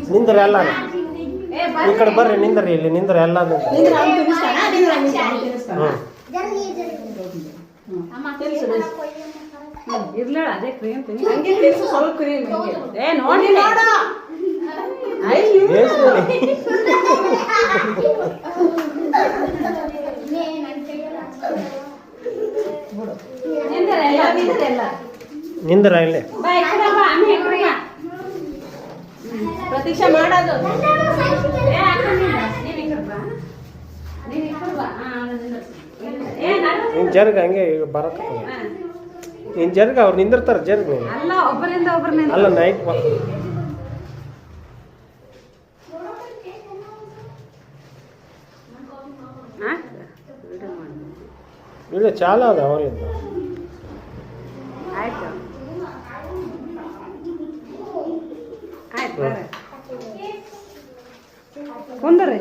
ನಿಂದ್ರಿ ಎಲ್ಲ ಈ ಕಡೆ ಬರ್ರಿ ನಿಂದ್ರಿ ಇಲ್ಲಿ ನಿಂದ್ರಿ ಎಲ್ಲ ಇರ್ಲ ಅದೇ ಕ್ರೀಮ್ ಸ್ವಲ್ಪ ಕ್ರೀಮ್ ನೋಡಿ ನಿಂದ್ರ ಇಲ್ಲಿ ಪ್ರತೀಕ್ಷಾ ಮಾಡೋದು ನೀನು ಜರ್ಗ ಹಂಗೆ ಈಗ ಬರಕ ನೀನು ಜರ್ಗ ಅವ್ರು ನಿಂದಿರ್ತಾರೆ ಜರ್ಗ ನೀನು ಅಲ್ಲ ಒಬ್ಬರಿಂದ ಒಬ್ಬರನ್ನ ಅಲ್ಲ ನೈಟ್ ವಿಡಿಯೋ ಚಾಲು ಅದ ಅವರಿಂದ ಆಯ್ತು ಆಯ್ತು ಕುಂದ್ರಿ